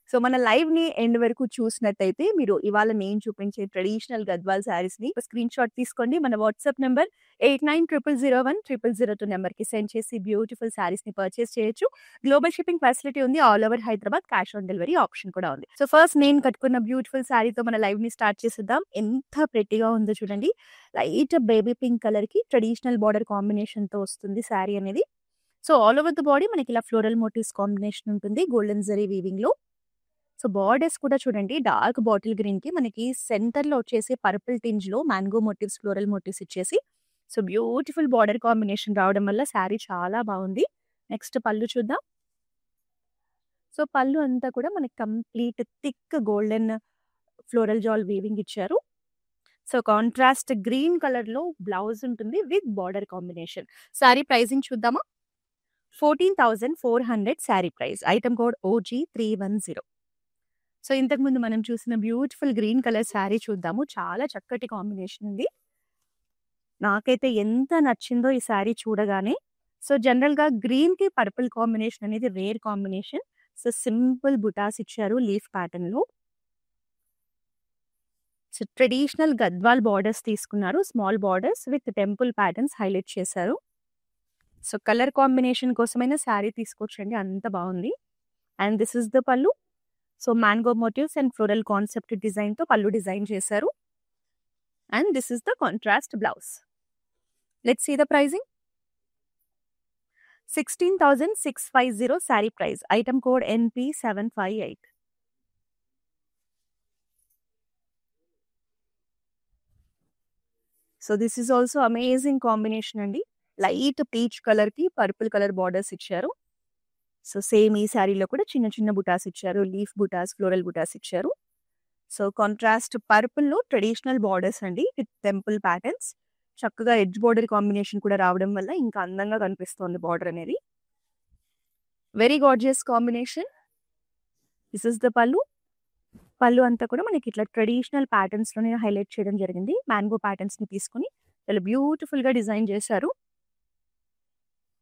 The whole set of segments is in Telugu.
సో, మన లైవ్‌ని ఎండ్ వరకు చూసినట్టయితే మీరు ఇవాళ నేను చూపించే ట్రెడిషనల్ గద్వాల్ శారీస్‌ని ఒక స్క్రీన్‌షాట్ తీసుకోండి. మన వాట్సాప్ నంబర్ 8900010002 నంబర్‌కి సెండ్ చేసి బ్యూటిఫుల్ శారీస్‌ని పర్చేస్ చేయొచ్చు. గ్లోబల్ షిప్పింగ్ ఫెసిలిటీ ఉంది. All over Hyderabad cash on delivery option కూడా ఉంది. సో, ఫస్ట్ నేను కట్టుకున్న బ్యూటిఫుల్ శారీతో మన లైవ్‌ని స్టార్ట్ చేసేద్దాం. ఎంత ప్రెట్టీగా ఉందో చూడండి. లైట్ బేబీ పింక్ కలర్‌కి ట్రెడిషనల్ బార్డర్ కాంబినేషన్‌తో వస్తుంది శారీ అనేది. So, all over the body మనకి ఇలా ఫ్లోరల్ మోటివ్స్ కాంబినేషన్ ఉంటుంది. గోల్డెన్ జరీ వీవింగ్‌లో. సో, బోర్డర్స్ కూడా చూడండి డార్క్ బాటిల్ గ్రీన్‌కి మనకి సెంటర్‌లో వచ్చేసి పర్పుల్ టింజ్‌లో మ్యాంగో మోటివ్స్, ఫ్లోరల్ మోటివ్స్ ఇచ్చేసి సో, బ్యూటిఫుల్ బార్డర్ కాంబినేషన్ రావడం వల్ల శారీ చాలా బావుంది. నెక్స్ట్ పళ్ళు చూద్దాం. సో, పళ్ళు అంతా కూడా మనకి complete thick golden floral jaal weaving ఇచ్చారు. సో, కాంట్రాస్ట్ గ్రీన్ కలర్‌లో బ్లౌజ్ ఉంటుంది with border combination. Sari pricing చూద్దామా? 14,400 sari price. Item code OG310. So, ఇంతకుముందు మనం చూసిన బ్యూటిఫుల్ గ్రీన్ కలర్ శారీ చూద్దాము. చాలా చక్కటి కాంబినేషన్ ఉంది. నాకైతే ఎంత నచ్చిందో ఈ శారీ చూడగానే. సో, జనరల్‌గా గ్రీన్‌కి పర్పుల్ కాంబినేషన్ అనేది rare combination. So, simple butas ఇచ్చారు లీఫ్ ప్యాటర్న్‌లో. సో, ట్రెడిషనల్ గద్వాల్ బార్డర్స్ తీసుకున్నారు. Small borders with temple patterns highlight చేశారు. సో, కలర్ కాంబినేషన్ కోసమైనా శారీ తీసుకోవచ్చండి. అంత బావుంది. And this is the pallu. So, mango motifs and floral concept డిజైన్‌తో పల్లు డిజైన్ చేశారు. And this is the contrast blouse. Let's see the pricing. 16,650 sari price. Item code NP758. So, this is also amazing combination అండి. లైట్ పీచ్ కలర్‌కి పర్పుల్ కలర్ బార్డర్స్ ఇచ్చారు. సో, సేమ్ ఈ శారీలో కూడా చిన్న చిన్న బుటాస్ ఇచ్చారు. లీఫ్ బుటాస్, ఫ్లోరల్ బుటాస్ ఇచ్చారు. సో, కాంట్రాస్ట్ పర్పుల్‌లో ట్రెడిషనల్ బార్డర్స్ అండి విత్ టెంపుల్ ప్యాటర్న్స్. చక్కగా ఎడ్జ్ బోర్డర్ కాంబినేషన్ కూడా రావడం వల్ల ఇంకా అందంగా కనిపిస్తోంది బార్డర్ అనేది. Very gorgeous combination. This is the పల్లు. పల్లు అంతా కూడా మనకి ఇట్లా ట్రెడిషనల్ ప్యాటర్న్స్‌లోనే హైలైట్ చేయడం జరిగింది. మ్యాంగో ప్యాటర్న్స్‌ని తీసుకొని చాలా బ్యూటిఫుల్‌గా డిజైన్ చేశారు.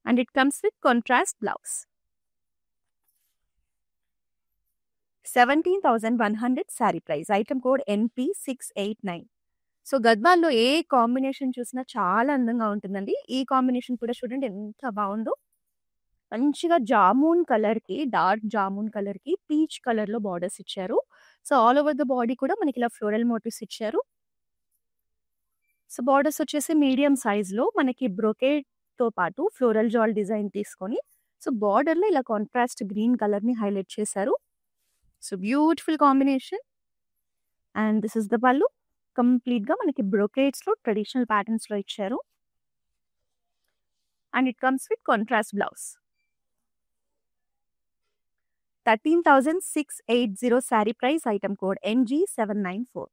And it comes with contrast blouse. 17,100 sari price. Item code NP689. So, గద్వాల్‌లో ఏ కాంబినేషన్ చూసినా చాలా అందంగా ఉంటుందండి. ఈ కాంబినేషన్ కూడా చూడండి ఎంత బావుందో. మంచిగా జామూన్ కలర్‌కి, డార్క్ జామూన్ కలర్‌కి పీచ్ కలర్‌లో బార్డర్స్ ఇచ్చారు. So, all over the body కూడా మనకి ఇలా ఫ్లోరల్ మోటివ్స్ ఇచ్చారు. సో, బార్డర్స్ వచ్చేసి మీడియం సైజ్‌లో మనకి బ్రొకేడ్‌తో పాటు ఫ్లోరల్ జాల్ డిజైన్ తీసుకొని సో, బార్డర్‌లో ఇలా కాంట్రాస్ట్ గ్రీన్ కలర్‌ని హైలైట్ చేశారు. So, beautiful combination. And this is the pallu. కంప్లీట్‌గా మనకి బ్రొకేడ్స్‌లో ట్రెడిషనల్ ప్యాటర్న్స్‌లో ఇచ్చారు. And it comes with contrast blouse. 13,680 sari price. Item code NG794.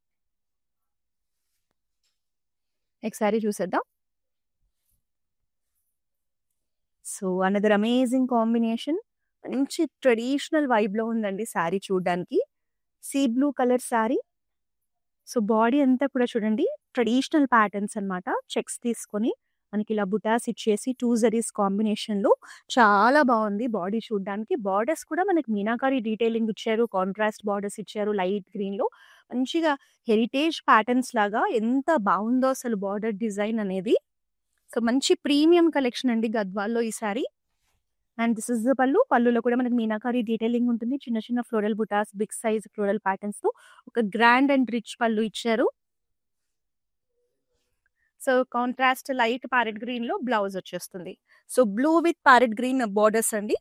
Next sari చూసేద్దాం. So, another amazing combination. మంచి ట్రెడిషనల్ వైబ్‌లో ఉందండి శారీ చూడ్డానికి. Sea blue colour sari. So, body అంతా కూడా చూడండి ట్రెడిషనల్ ప్యాటర్న్స్ అన్నమాట. చెక్స్ తీసుకొని మనకి ఇలా బుటాస్ ఇచ్చేసి 2 జరీస్ కాంబినేషన్‌లో చాలా బావుంది బాడీ చూడ్డానికి. బార్డర్స్ కూడా మనకి మీనాకారి డీటెయిలింగ్ ఇచ్చారు. కాంట్రాస్ట్ బార్డర్స్ ఇచ్చారు లైట్ గ్రీన్‌లో. మంచిగా హెరిటేజ్ ప్యాటర్న్స్ లాగా ఎంత బావుందో అసలు బార్డర్ డిజైన్ అనేది. సో, మంచి ప్రీమియం కలెక్షన్ అండి గద్వాల్‌లో ఈ sari. And this is the పల్లు. పల్లులో కూడా మనకి మీనాకారి డీటెయిలింగ్ ఉంటుంది. చిన్న చిన్న ఫ్లోరల్ బుటాస్, బిగ్ సైజ్ ఫ్లోరల్ ప్యాటర్న్స్‌తో ఒక గ్రాండ్ అండ్ రిచ్ పల్లు ఇచ్చారు. సో, కాంట్రాస్ట్ లైట్ ప్యారెట్ గ్రీన్‌లో బ్లౌజ్ వచ్చేస్తుంది. So, blue with parrot green borders అండి.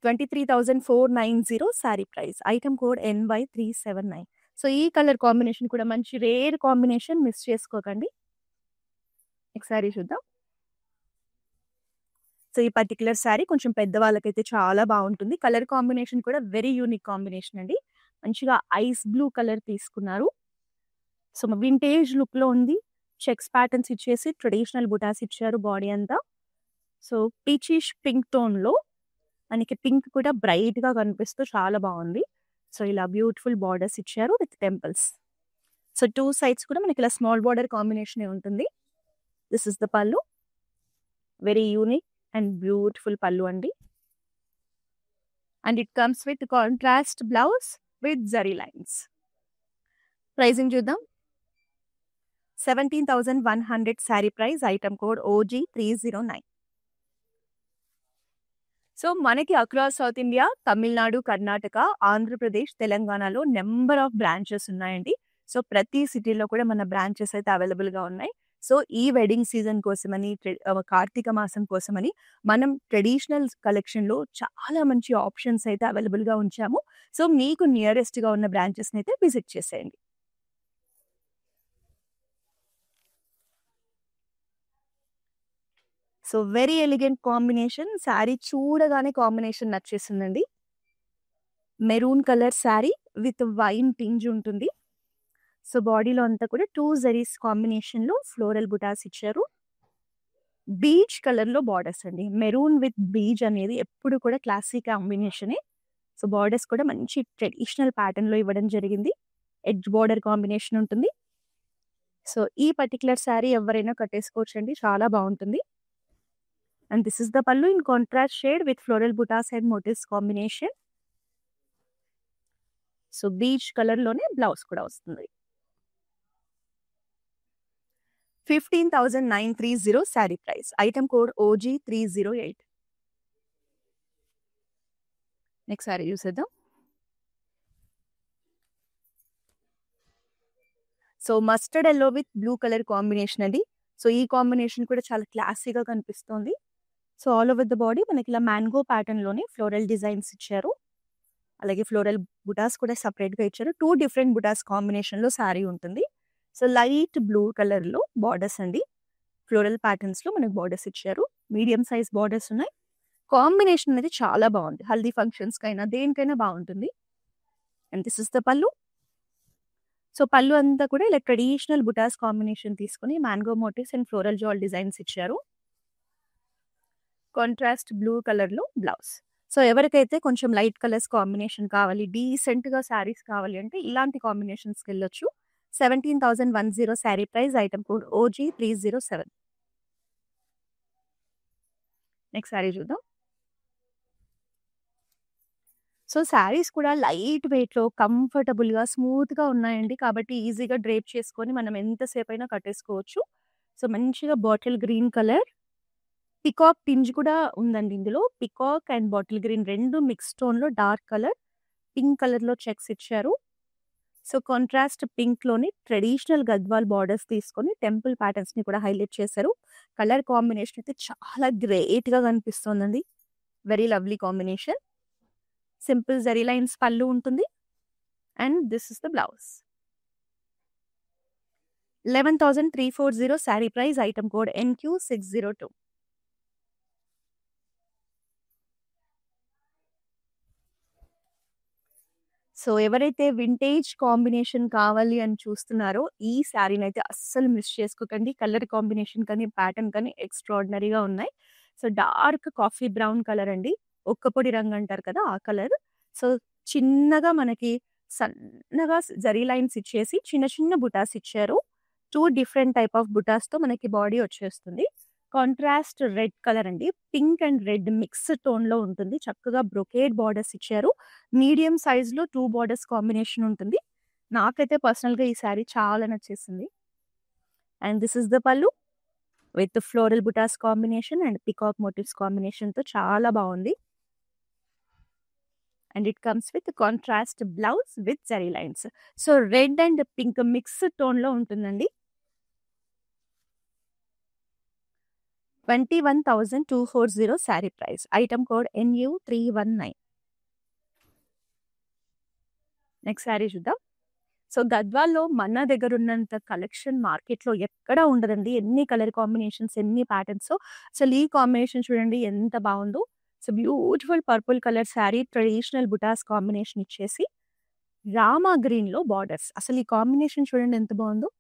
23,490 sari price. Item code NY379. So, ఈ కలర్ కాంబినేషన్ కూడా మంచి రేర్ కాంబినేషన్. మిస్ చేసుకోకండి. నెక్స్ట్ శారీ చూద్దాం. సో, ఈ పర్టిక్యులర్ శారీ కొంచెం పెద్దవాళ్ళకైతే చాలా బావుంటుంది. కలర్ కాంబినేషన్ కూడా వెరీ యూనిక్ కాంబినేషన్ అండి. మంచిగా ఐస్ బ్లూ కలర్ తీసుకున్నారు. సో, వింటేజ్ లుక్‌లో ఉంది. చెక్స్ ప్యాటర్న్స్ ఇచ్చేసి ట్రెడిషనల్ బుటాస్ ఇచ్చారు బాడీ అంతా. సో, పీచిష్ పింక్ టోన్‌లో మనకి పింక్ కూడా బ్రైట్‌గా కనిపిస్తూ చాలా బావుంది. సో, ఇలా బ్యూటిఫుల్ బార్డర్స్ ఇచ్చారు విత్ టెంపుల్స్. సో, 2 సైడ్స్ కూడా మనకి ఇలా స్మాల్ బార్డర్ కాంబినేషనే ఉంటుంది. This is the pallu. Very unique and beautiful pallu అండి. And it comes with contrast blouse with zari lines. Pricing చూద్దాం. 17,100 sari price. Item code OG309. So మనకి across South India, Tamil Nadu, Karnataka, Andhra Pradesh, తెలంగాణలో నెంబర్ ఆఫ్ బ్రాంచెస్ ఉన్నాయండి. సో ప్రతి సిటీలో కూడా మన బ్రాంచెస్ అయితే అవైలబుల్గా ఉన్నాయి. సో ఈ వెడ్డింగ్ సీజన్ కోసమని, కార్తీక మాసం కోసమని మనం ట్రెడిషనల్ కలెక్షన్లో చాలా మంచి ఆప్షన్స్ అయితే అవైలబుల్గా ఉంచాము. సో మీకు నియరెస్ట్గా ఉన్న బ్రాంచెస్ని అయితే విజిట్ చేసేయండి. So very elegant combination. Sari చూడగానే కాంబినేషన్ నచ్చేసిందండి. Maroon colour sari with wine tinge ఉంటుంది. సో బాడీలో అంతా కూడా 2 జరీస్ కాంబినేషన్లో ఫ్లోరల్ బుటాస్ ఇచ్చారు. బీచ్ కలర్లో బార్డర్స్ అండి. మెరూన్ విత్ బీచ్ అనేది ఎప్పుడు కూడా క్లాసిక్ కాంబినేషనే. సో బార్డర్స్ కూడా మంచి ట్రెడిషనల్ ప్యాటర్న్లో ఇవ్వడం జరిగింది. ఎడ్జ్ బార్డర్ కాంబినేషన్ ఉంటుంది. సో ఈ పర్టికులర్ శారీ ఎవరైనా కట్టేసుకోవచ్చండి, చాలా బాగుంటుంది. And this is the pallu in contrast shade with floral buttas and motifs combination. So beach color lone blouse kuda vastundi. 15,930 saree price. Item code OG308. Next saree చూసేద్దాం. So mustard yellow with blue colour combination అండి. సో ఈ కాంబినేషన్ కూడా చాలా క్లాసీగా కనిపిస్తుంది. So all over the body మనకి ఇలా మ్యాంగో ప్యాటర్న్లోనే ఫ్లోరల్ డిజైన్స్ ఇచ్చారు. అలాగే ఫ్లోరల్ బుటాస్ కూడా సపరేట్గా ఇచ్చారు. 2 డిఫరెంట్ బుటాస్ కాంబినేషన్లో శారీ ఉంటుంది. సో లైట్ బ్లూ కలర్లో బార్డర్స్ అండి. ఫ్లోరల్ ప్యాటర్న్స్లో మనకు బార్డర్స్ ఇచ్చారు. మీడియం సైజ్ బార్డర్స్ ఉన్నాయి. కాంబినేషన్ అనేది చాలా బాగుంది. హల్దీ ఫంక్షన్స్కైనా దేనికైనా బాగుంటుంది. And this is the pallu. So pallu అంతా కూడా ఇలా ట్రెడిషనల్ బుటాస్ కాంబినేషన్ తీసుకొని mango motifs and floral jaal designs ఇచ్చారు. కాంట్రాస్ట్ బ్లూ కలర్లో బ్లౌజ్. సో ఎవరికైతే కొంచెం లైట్ కలర్స్ కాంబినేషన్ కావాలి, డీసెంట్గా శారీస్ కావాలి అంటే ఇలాంటి కాంబినేషన్స్కి వెళ్ళొచ్చు. 17,110 sari price. Item code OG307. Next sari చూద్దాం. సో శారీస్ కూడా లైట్ వెయిట్లో కంఫర్టబుల్గా స్మూత్గా ఉన్నాయండి. కాబట్టి ఈజీగా డ్రేప్ చేసుకొని మనం ఎంతసేపు అయినా కట్టేసుకోవచ్చు. సో మంచిగా bottle green colour, peacock tinge కూడా ఉందండి ఇందులో. పికాక్ అండ్ బాటిల్ గ్రీన్ రెండు మిక్స్ టోన్లో డార్క్ కలర్, పింక్ కలర్లో చెక్స్ ఇచ్చారు. సో కాంట్రాస్ట్ పింక్లోని ట్రెడిషనల్ గద్వాల్ బార్డర్స్ తీసుకొని టెంపుల్ ప్యాటర్న్స్ని కూడా హైలైట్ చేశారు. కలర్ కాంబినేషన్ అయితే చాలా గ్రేట్గా కనిపిస్తుందండి. Very lovely combination. Simple zari lines pallu ఉంటుంది. And this is the blouse. 11,340 sari price. Item code NQ602. So ఎవరైతే వింటేజ్ కాంబినేషన్ కావాలి అని చూస్తున్నారో ఈ శారీని అయితే అస్సలు మిస్ చేసుకోకండి. కలర్ కాంబినేషన్ కానీ ప్యాటర్న్ కానీ ఎక్స్ట్రాడినరీగా ఉన్నాయి. So dark coffee brown colour అండి. ఒక్కపొడి రంగు అంటారు కదా ఆ కలర్. సో చిన్నగా మనకి సన్నగా జరీ లైన్స్ ఇచ్చేసి చిన్న చిన్న బుటాస్ ఇచ్చారు. 2 డిఫరెంట్ టైప్ ఆఫ్ బుటాస్తో మనకి బాడీ వచ్చేస్తుంది. కాంట్రాస్ట్ రెడ్ కలర్ అండి. పింక్ అండ్ రెడ్ మిక్స్ టోన్లో ఉంటుంది. చక్కగా బ్రొకేడ్ బార్డర్స్ ఇచ్చారు. మీడియం సైజ్లో 2 బార్డర్స్ కాంబినేషన్ ఉంటుంది. నాకైతే పర్సనల్గా ఈ శారీ చాలా నచ్చేసింది. And this is the pallu with floral butas combination and peacock motifs కాంబినేషన్తో చాలా బాగుంది. And it comes with contrast blouse with zari lines. So red and pink mix టోన్లో ఉంటుందండి. 21,240 sari price. Item code NU319. Next sari చూద్దాం. సో గద్వాల్లో మన దగ్గర ఉన్నంత కలెక్షన్ మార్కెట్లో ఎక్కడ ఉండదండి. ఎన్ని కలర్ కాంబినేషన్స్, ఎన్ని ప్యాటర్న్స్. అసలు ఈ కాంబినేషన్ చూడండి ఎంత బాగుందో. So beautiful purple colour sari, traditional butas combination ఇచ్చేసి రామా గ్రీన్లో బార్డర్స్. అసలు ఈ కాంబినేషన్ చూడండి ఎంత బాగుందో.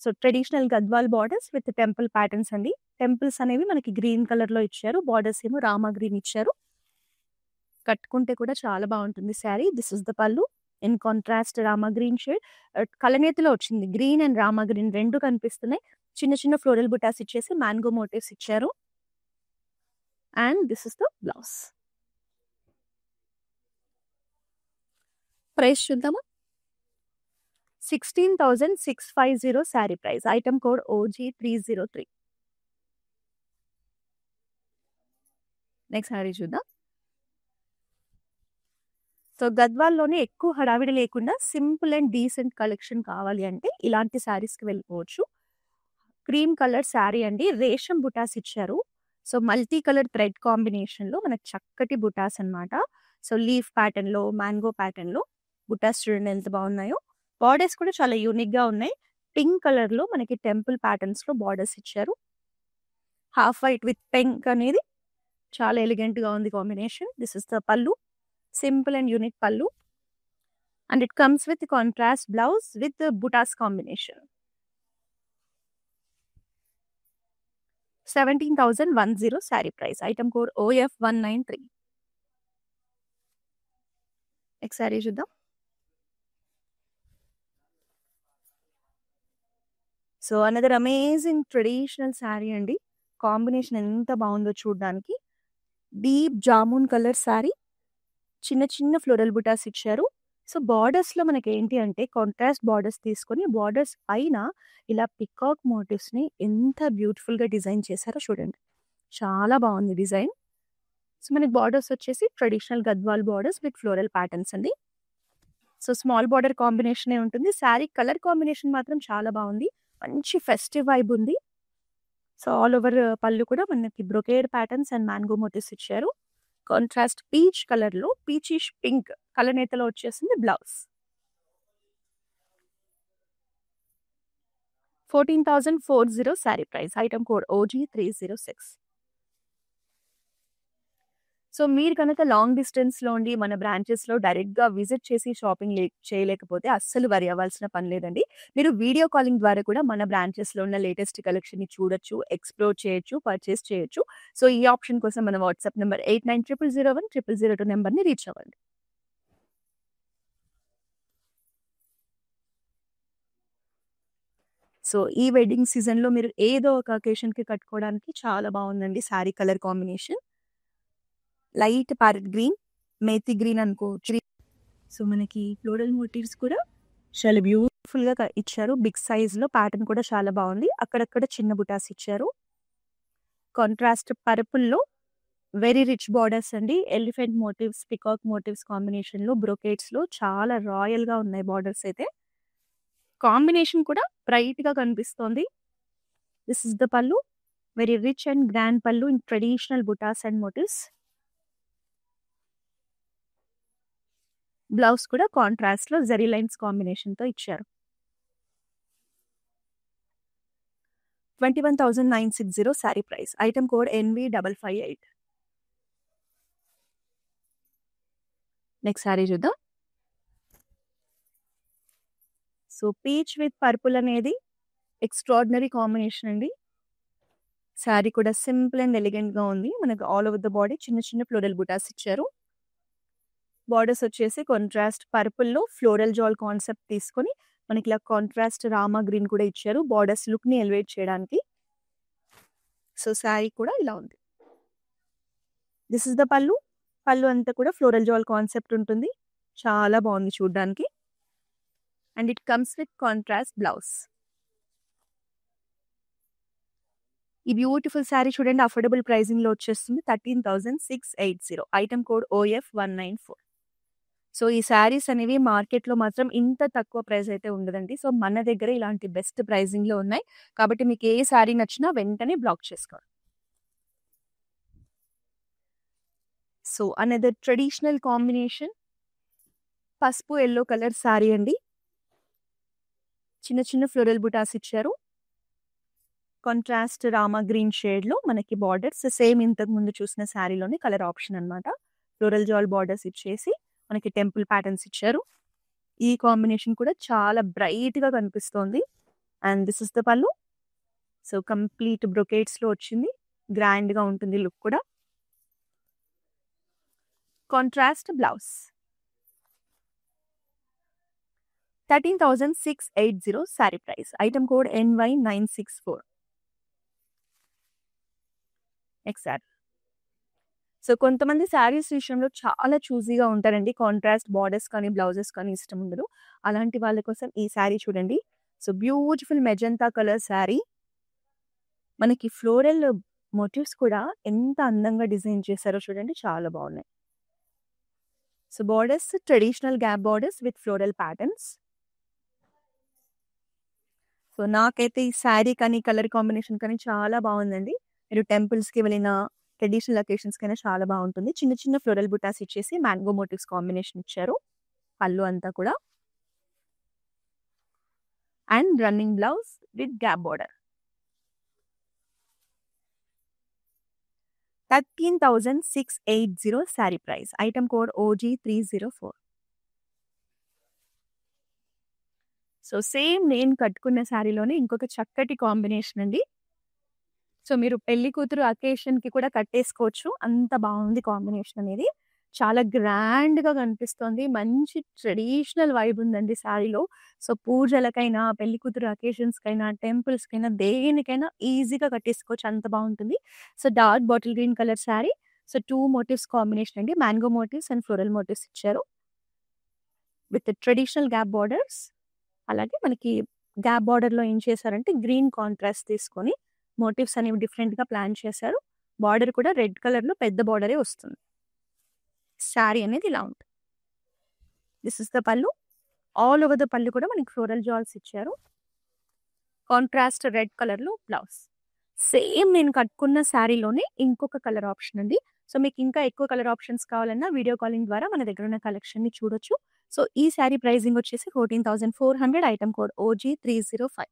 So traditional Gadwal borders with temple patterns అండి. టెంపుల్స్ అనేవి మనకి గ్రీన్ కలర్లో ఇచ్చారు. బార్డర్స్ ఏమో రామా గ్రీన్ ఇచ్చారు. కట్టుకుంటే కూడా చాలా బాగుంటుంది sari. This is the pallu in contrast Rama green shade. కలనేతిలో వచ్చింది. గ్రీన్ అండ్ రామా గ్రీన్ రెండు కనిపిస్తున్నాయి. చిన్న చిన్న ఫ్లోరల్ బుటాస్ ఇచ్చేసి మ్యాంగో మోటివ్స్ ఇచ్చారు. And this is the blouse. Price చూద్దామా? 16,650 sari price. Item code OG303. Next sari చూద్దాం. సో గద్వాల్లోనే ఎక్కువ హడావిడి లేకుండా సింపుల్ అండ్ డీసెంట్ కలెక్షన్ కావాలి అంటే ఇలాంటి శారీస్కి వెళ్ళిపోవచ్చు. క్రీమ్ కలర్ శారీ అండి, రేషం బుటాస్ ఇచ్చారు. సో మల్టీ కలర్ థ్రెడ్ కాంబినేషన్లో మనకు చక్కటి బుటాస్ అన్నమాట. సో లీఫ్ ప్యాటర్న్లో, మ్యాంగో ప్యాటర్న్లో బుటాస్ చూడండి ఎంత బాగున్నాయో. బార్డర్స్ కూడా చాలా యూనిక్గా ఉన్నాయి. పింక్ కలర్లో మనకి టెంపుల్ ప్యాటర్న్స్లో బార్డర్స్ ఇచ్చారు. హాఫ్ వైట్ విత్ పింక్ అనేది చాలా ఎలిగెంట్గా ఉంది combination. This is the pallu, simple and unique pallu, and it comes with contrast blouse with butas combination. 17,110 sari price. Item code OF193. Next sari చూద్దాం. So another amazing traditional sari అండి. కాంబినేషన్ ఎంత బాగుందో చూడడానికి. డీప్ జామున్ కలర్ శారీ, చిన్న చిన్న ఫ్లోరల్ బుటాస్ ఇచ్చారు. సో బార్డర్స్లో మనకి ఏంటి అంటే కాంట్రాస్ట్ బార్డర్స్ తీసుకొని బార్డర్స్ పైన ఇలా పికాక్ మోటివ్స్ని ఎంత బ్యూటిఫుల్గా డిజైన్ చేశారో చూడండి. చాలా బాగుంది డిజైన్. సో మనకి బార్డర్స్ వచ్చేసి traditional Gadwal borders with floral patterns అండి. సో స్మాల్ బార్డర్ కాంబినేషనే ఉంటుంది. శారీ కలర్ కాంబినేషన్ మాత్రం చాలా బాగుంది. మంచి ఫెస్టివ్ వైబ్ ఉంది. సో ఆల్ ఓవర్ పళ్ళు కూడా మనకి brocade patterns and mango motifs ఇచ్చారు. కాంట్రాస్ట్ పీచ్ కలర్లో పీచిష్ పింక్ కలనేతలో వచ్చేసింది blouse. 14,400 sari price. Item code OG306. So మీరు కనుక లాంగ్ డిస్టెన్స్లో ఉండి మన బ్రాంచెస్లో డైరెక్ట్గా విజిట్ చేసి షాపింగ్ చేయలేకపోతే అస్సలు వరి అవ్వాల్సిన పని లేదండి. మీరు వీడియో కాలింగ్ ద్వారా కూడా మన బ్రాంచెస్లో ఉన్న లేటెస్ట్ కలెక్షన్ని చూడొచ్చు, ఎక్స్ప్లోర్ చేయొచ్చు, పర్చేస్ చేయొచ్చు. సో ఈ ఆప్షన్ కోసం మన వాట్సాప్ నెంబర్ 8900010002 నెంబర్ని రీచ్ అవ్వండి. సో ఈ వెడ్డింగ్ సీజన్లో మీరు ఏదో ఒక అకేషన్కి కట్టుకోవడానికి చాలా బాగుందండి sari colour combination. Light parrot green, methi green అనుకోవచ్చు. సో మనకి ఫ్లోరల్ మోటివ్స్ కూడా చాలా బ్యూటిఫుల్గా ఇచ్చారు. బిగ్ సైజ్లో ప్యాటర్న్ కూడా చాలా బాగుంది. అక్కడక్కడ చిన్న బుటాస్ ఇచ్చారు. కాంట్రాస్ట్ పర్పుల్లో వెరీ రిచ్ బార్డర్స్ అండి. ఎలిఫెంట్ మోటివ్స్, పికాక్ మోటివ్స్ కాంబినేషన్లో బ్రొకేట్స్లో చాలా రాయల్గా ఉన్నాయి బార్డర్స్ అయితే. కాంబినేషన్ కూడా బ్రైట్గా కనిపిస్తోంది. This is the pallu, very rich and grand pallu in traditional butas and motifs. Blouse కూడా కాంట్రాస్ట్లో జరీ లైన్స్ కాంబినేషన్తో ఇచ్చారు. 21,960 sari price. Item code NV558. Next sari చూద్దాం. సో పీచ్ విత్ పర్పుల్ అనేది ఎక్స్ట్రాడినరీ కాంబినేషన్ అండి. శారీ కూడా సింపుల్ అండ్ ఎలిగెంట్గా ఉంది. మనకు ఆల్ ఓవర్ ద బాడీ చిన్న చిన్న ఫ్లోరల్ బుటాస్ ఇచ్చారు. బార్డర్స్ వచ్చేసి కాంట్రాస్ట్ పర్పుల్లో ఫ్లోరల్ జాల్ కాన్సెప్ట్ తీసుకొని మనకి ఇలా కాంట్రాస్ట్ రామా గ్రీన్ కూడా ఇచ్చారు బార్డర్స్ లుక్ని ఎలివేట్ చేయడానికి. సో శారీ కూడా ఇలా ఉంది. దిస్ ఇస్ ద పల్లు. పల్లు అంతా కూడా ఫ్లోరల్ జాల్ కాన్సెప్ట్ ఉంటుంది. చాలా బాగుంది చూడడానికి. And it comes with contrast blouse. ఈ బ్యూటిఫుల్ శారీ చూడండి అఫోర్డబుల్ ప్రైజింగ్లో వచ్చేస్తుంది. 13,680. Item code OF194. సో ఈ శారీస్ అనేవి మార్కెట్లో మాత్రం ఇంత తక్కువ ప్రైస్ అయితే ఉండదండి. సో మన దగ్గర ఇలాంటి బెస్ట్ ప్రైజింగ్లో ఉన్నాయి. కాబట్టి మీకు ఏ శారీ నచ్చినా వెంటనే బ్లాక్ చేసుకోండి. సో అనదర్ ట్రెడిషనల్ కాంబినేషన్ పసుపు ఎల్లో కలర్ శారీ అండి. చిన్న చిన్న ఫ్లోరల్ బుటాస్ ఇచ్చారు. కాంట్రాస్ట్ రామా గ్రీన్ షేడ్లో మనకి బార్డర్స్ సేమ్ ఇంతకు ముందు చూసిన శారీలోని కలర్ ఆప్షన్ అనమాట. ఫ్లోరల్ జాల్ బార్డర్స్ ఇచ్చేసి మనకి టెంపుల్ ప్యాటర్న్స్ ఇచ్చారు. ఈ కాంబినేషన్ కూడా చాలా బ్రైట్గా కనిపిస్తోంది. And this is the pallu. So complete బ్రొకేట్స్లో వచ్చింది. గ్రాండ్గా ఉంటుంది లుక్ కూడా. Contrast blouse. 13,680 sari price. Item code NY964. Next sari. So, కొంతమంది శారీస్ విషయంలో చాలా చూసీగా ఉంటారండి. కాంట్రాస్ట్ బార్డర్స్ కానీ, బ్లౌజెస్ కానీ ఇష్టం ఉండదు. అలాంటి వాళ్ళ కోసం ఈ శారీ చూడండి. So, beautiful magenta colour sari. మనకి ఫ్లోరల్ మోటివ్స్ కూడా ఎంత అందంగా డిజైన్ చేశారో చూడండి. చాలా బాగున్నాయి. So, borders traditional gap borders with floral patterns. So, నాకైతే ఈ శారీ కానీ, కలర్ కాంబినేషన్ కానీ చాలా బాగుందండి. మీరు టెంపుల్స్‌కి వెళ్ళినా, ట్రెడిషనల్ అకేషన్స్‌కైనా చాలా బాగుంటుంది. చిన్న చిన్న ఫ్లోరల్ బుటాస్ ఇచ్చేసి మ్యాంగో మోటివ్స్ కాంబినేషన్ ఇచ్చారు. పళ్ళు అంతా కూడా. And running blouse with gap border. 13,680 sari price. Item code OG304. So, same నేను కట్టుకున్న శారీలోనే ఇంకొక చక్కటి కాంబినేషన్ అండి. సో, మీరు పెళ్లి కూతురు అకేషన్‌కి కూడా కట్టేసుకోవచ్చు. అంత బావుంది కాంబినేషన్ అనేది. చాలా గ్రాండ్‌గా కనిపిస్తోంది. మంచి ట్రెడిషనల్ వైబ్ ఉందండి శారీలో. సో, పూజలకైనా, పెళ్లి కూతురు అకేషన్స్‌కైనా, టెంపుల్స్‌కైనా, దేనికైనా ఈజీగా కట్టేసుకోవచ్చు. అంత బావుంటుంది. So, dark bottle green colour sari. So, 2 motifs combination అండి. Mango motifs and floral motifs ఇచ్చారు. With traditional gap borders. అలాగే మనకి గ్యాప్ బార్డర్‌లో ఏం చేశారంటే గ్రీన్ కాంట్రాస్ట్ తీసుకొని మోటివ్స్ అనేవి డిఫరెంట్‌గా ప్లాన్ చేశారు. బార్డర్ కూడా రెడ్ కలర్‌లో పెద్ద బార్డరే వస్తుంది. శారీ అనేది ఇలా ఉంటుంది. దిస్ ఇస్ ద పల్లు. ఆల్ ఓవర్ ద పల్లు కూడా మనకి ఫ్లోరల్ జాల్స్ ఇచ్చారు. కాంట్రాస్ట్ రెడ్ కలర్‌లో బ్లౌజ్. సేమ్ నేను కట్టుకున్న శారీలోనే ఇంకొక కలర్ ఆప్షన్ అండి. సో, మీకు ఇంకా ఎక్కువ కలర్ ఆప్షన్స్ కావాలన్నా వీడియో కాలింగ్ ద్వారా మన దగ్గర ఉన్న కలెక్షన్‌ని చూడొచ్చు. సో, ఈ శారీ ప్రైజింగ్ వచ్చేసి 14,400. Item code OG305.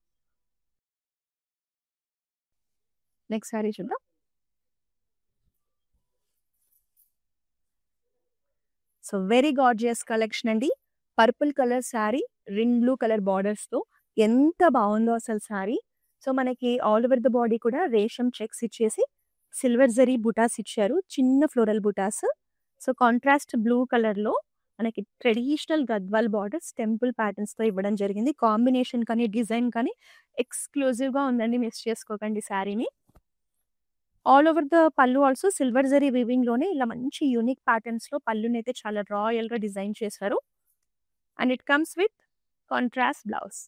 Next sari చూద్దాం. సో, వెరీ గార్జియస్ కలెక్షన్ అండి. Purple colour sari, ring blue colour బార్డర్స్‌తో ఎంత బావుందో అసలు శారీ. సో, మనకి ఆల్ ఓవర్ ద బాడీ కూడా రేషం చెక్స్ ఇచ్చేసి సిల్వర్ జరీ బుటాస్ ఇచ్చారు. చిన్న floral butas. So, contrast blue కలర్‌లో మనకి ట్రెడిషనల్ గద్వాల్ బార్డర్స్ టెంపుల్ ప్యాటర్న్స్‌తో ఇవ్వడం జరిగింది. కాంబినేషన్ కానీ, డిజైన్ కానీ ఎక్స్‌క్లూజివ్‌గా ఉందండి. మిస్ చేసుకోకండి శారీని. ఆల్ ఓవర్ ద పల్లు ఆల్సో సిల్వర్ జరీ వీవింగ్‌లోనే ఇలా మంచి యూనిక్ ప్యాటర్న్స్‌లో పల్లునైతే చాలా రాయల్‌గా డిజైన్ చేశారు. And it comes with contrast blouse.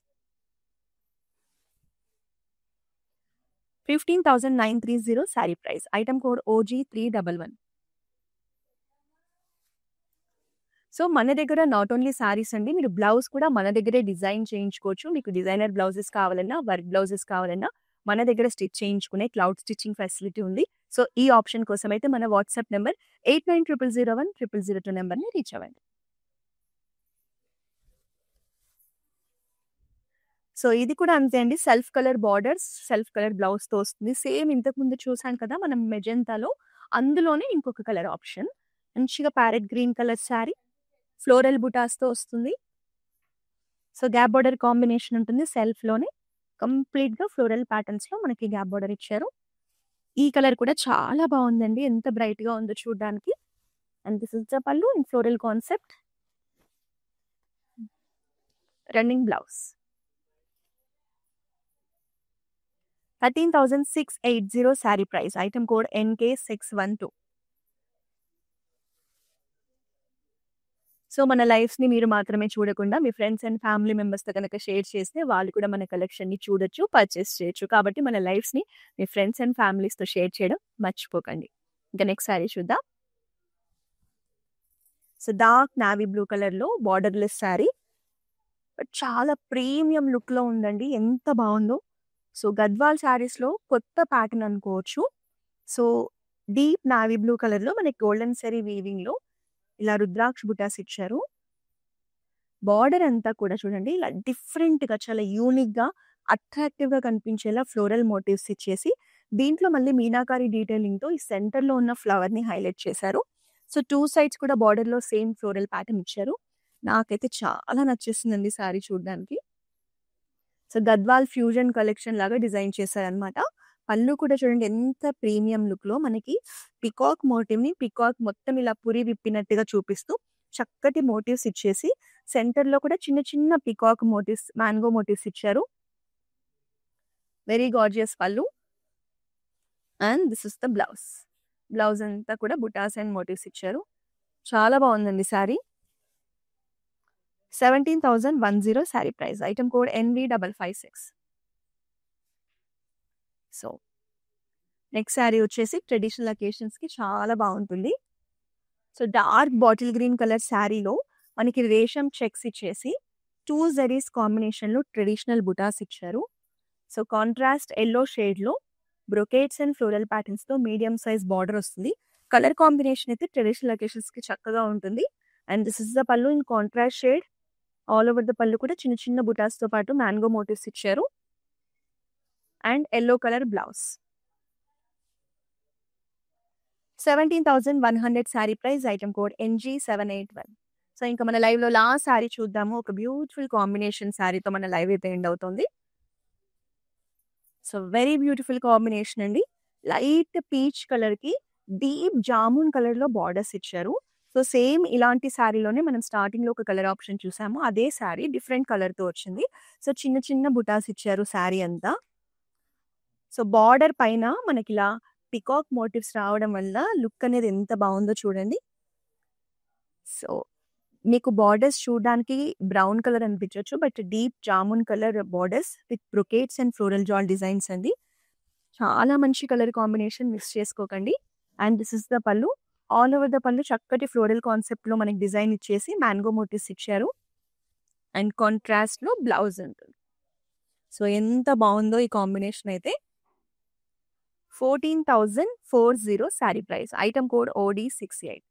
15,930 sari price. Item code OG311. So, మన దగ్గర నాట్ ఓన్లీ శారీస్ అండి. మీరు బ్లౌజ్ కూడా మన దగ్గరే డిజైన్ చేయించుకోవచ్చు. మీకు డిజైనర్ బ్లౌజెస్ కావాలన్నా, వర్క్ బ్లౌజెస్ కావాలన్నా మన దగ్గర స్టిచ్ చేయించుకునే క్లౌడ్ స్టిచ్చింగ్ ఫెసిలిటీ ఉంది. సో, ఈ ఆప్షన్ కోసం అయితే మన వాట్సాప్ నంబర్ 8900010002 నంబర్‌ని రీచ్ అవ్వండి. సో, ఇది కూడా అంతే అండి. Self colour borders, self colour బ్లౌజ్‌తో వస్తుంది. సేమ్ ఇంతకుముందు చూసాం కదా మనం మెజెంటాలో, అందులోనే ఇంకొక కలర్ ఆప్షన్. మంచిగా parrot green colour sari, floral బుటాస్‌తో వస్తుంది. సో, గ్యాప్ బార్డర్ కాంబినేషన్ ఉంటుంది సెల్ఫ్‌లోనే. కంప్లీట్‌గా ఫ్లోరల్ ప్యాటర్న్స్‌లో మనకి గ్యాప్ బార్డర్ ఇచ్చారు. ఈ కలర్ కూడా చాలా బావుందండి. ఎంత బ్రైట్‌గా ఉందో చూడ్డానికి. And this is the pallu in floral concept. Running blouse. 13,680 sari price. Item code NK612. So, మన లైఫ్స్‌ని మీరు మాత్రమే చూడకుండా మీ ఫ్రెండ్స్ అండ్ ఫ్యామిలీ మెంబర్స్‌తో గనక షేర్ చేస్తే వాళ్ళు కూడా మన కలెక్షన్‌ని చూడొచ్చు, పర్చేస్ చేయొచ్చు. కాబట్టి మన లైఫ్స్‌ని మీ ఫ్రెండ్స్ అండ్ ఫ్యామిలీస్‌తో షేర్ చేయడం మర్చిపోకండి. ఇంకా నెక్స్ట్ శారీ చూద్దాం. సో, డార్క్ నావీ బ్లూ కలర్‌లో బార్డర్‌లెస్ శారీ. చాలా ప్రీమియం లుక్‌లో ఉందండి. ఎంత బావుందో. సో, గద్వాల్ శారీస్‌లో కొత్త ప్యాటర్న్ అనుకోవచ్చు. సో, డీప్ నావీ బ్లూ కలర్‌లో మనకి గోల్డెన్ జరీ వీవింగ్‌లో ఇలా రుద్రాక్ష బుటాస్ ఇచ్చారు. బార్డర్ అంతా కూడా చూడండి ఇలా డిఫరెంట్‌గా చాలా యూనిక్‌గా, అట్రాక్టివ్‌గా కనిపించేలా ఫ్లోరల్ మోటివ్స్ ఇచ్చేసి, దీంట్లో మళ్ళీ మీనాకారి డీటెయిలింగ్‌తో ఈ సెంటర్‌లో ఉన్న ఫ్లవర్‌ని హైలైట్ చేశారు. సో, 2 సైడ్స్ కూడా బార్డర్‌లో సేమ్ ఫ్లోరల్ ప్యాటర్న్ ఇచ్చారు. నాకైతే చాలా నచ్చేసిందండి శారీ చూడ్డానికి. సో, గద్వాల్ ఫ్యూజన్ కలెక్షన్ లాగా డిజైన్ చేశారనమాట. పళ్ళు కూడా చూడండి ఎంత ప్రీమియం లుక్‌లో మనకి పికాక్ మోటివ్‌ని పికాక్ మొత్తం ఇలా పురి విప్పినట్టుగా చూపిస్తూ చక్కటి మోటివ్స్ ఇచ్చేసి సెంటర్‌లో కూడా చిన్న చిన్న పికాక్ మోటివ్స్, మ్యాంగో మోటివ్స్ ఇచ్చారు. వెరీ గార్జియస్ పళ్ళు. And this is the blouse. Blouse అంతా కూడా బుటాస్ అండ్ మోటివ్స్ ఇచ్చారు. చాలా బాగుందండి sari. 17,110 sari price. Item code NV556. So next sari వచ్చేసి ట్రెడిషనల్ అకేషన్స్కి చాలా బాగుంటుంది. So dark bottle green colour శారీలో మనకి రేషం చెక్స్ ఇచ్చేసి 2 జరీస్ కాంబినేషన్లో ట్రెడిషనల్ బుటాస్ ఇచ్చారు. సో కాంట్రాస్ట్ ఎల్లో షేడ్లో బ్రొకేట్స్ అండ్ ఫ్లోరల్ ప్యాటర్న్స్తో మీడియం సైజ్ బార్డర్ వస్తుంది. కలర్ కాంబినేషన్ అయితే ట్రెడిషనల్ అకేషన్స్కి చక్కగా ఉంటుంది. And this is the pallu in contrast shade. All over the pallu కూడా చిన్న చిన్న బుటాస్తో పాటు మ్యాంగో మోటివ్స్ ఇచ్చారు. And yellow colour blouse. 17,100 sari price. Item code NG781. So ఇంకా మన లైవ్లో లాస్ట్ శారీ చూద్దాము. ఒక బ్యూటిఫుల్ కాంబినేషన్ శారీతో మన లైవ్ అయితే ఎండ్ అవుతుంది. సో వెరీ బ్యూటిఫుల్ కాంబినేషన్ అండి. లైట్ పీచ్ కలర్కి డీప్ జామున్ కలర్లో బార్డర్స్ ఇచ్చారు. సో సేమ్ ఇలాంటి శారీలోనే మనం స్టార్టింగ్లో ఒక కలర్ ఆప్షన్ చూసాము. అదే శారీ డిఫరెంట్ కలర్తో వచ్చింది. సో చిన్న చిన్న బుటాస్ ఇచ్చారు శారీ అంతా. సో బార్డర్ పైన మనకి ఇలా పికాక్ మోటివ్స్ రావడం వల్ల లుక్ అనేది ఎంత బాగుందో చూడండి. సో మీకు బార్డర్స్ చూడడానికి బ్రౌన్ కలర్ అనిపించవచ్చు, but deep jamun colour borders with brocades and floral jaal designs అండి. చాలా మంచి కలర్ కాంబినేషన్, మిస్ చేసుకోకండి. And this is the pallu. All over the pallu చక్కటి ఫ్లోరల్ కాన్సెప్ట్లో మనకి డిజైన్ ఇచ్చేసి మ్యాంగో మోటివ్స్ ఇచ్చారు. అండ్ కాంట్రాస్ట్లో బ్లౌజ్ ఉంటుంది. సో ఎంత బాగుందో ఈ కాంబినేషన్ అయితే. 14,400 sari price. Item code OD68.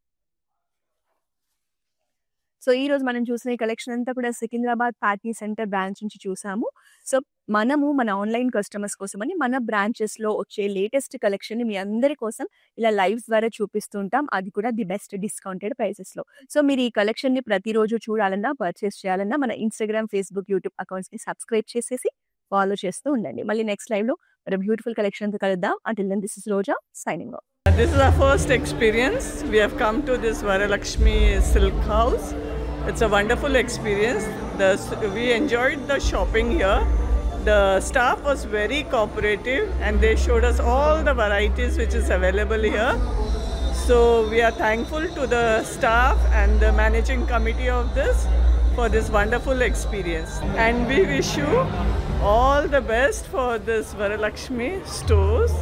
So ఈరోజు మనం చూసిన ఈ కలెక్షన్ అంతా కూడా సికింద్రాబాద్ ప్యాట్నీ సెంటర్ బ్రాంచ్ నుంచి చూసాము. సో మనము మన ఆన్లైన్ కస్టమర్స్ కోసమని మన బ్రాంచెస్లో వచ్చే లేటెస్ట్ కలెక్షన్ని మీ అందరి కోసం ఇలా లైవ్స్ ద్వారా చూపిస్తుంటాం. అది కూడా ది బెస్ట్ డిస్కౌంటెడ్ ప్రైసెస్లో. సో మీరు ఈ కలెక్షన్ని ప్రతిరోజు చూడాలన్నా, పర్చేస్ చేయాలన్నా మన ఇన్స్టాగ్రామ్, ఫేస్బుక్, యూట్యూబ్ అకౌంట్స్ని సబ్స్క్రైబ్ చేసేసి ఫాలో చేస్తూ ఉండండి. మళ్ళీ నెక్స్ట్ లైవ్లో మరి బ్యూటిఫుల్ కలెక్షన్తో కలుద్దాం. Until then, this is Roja signing off. This is our first experience. We have come to this Varalakshmi Silk House. It's a wonderful experience. We enjoyed the shopping here. The staff was very cooperative and they showed us all the varieties which is available here. So we are thankful to the staff and the managing committee of this for this wonderful experience. And we wish you all the best for this Varalakshmi stores.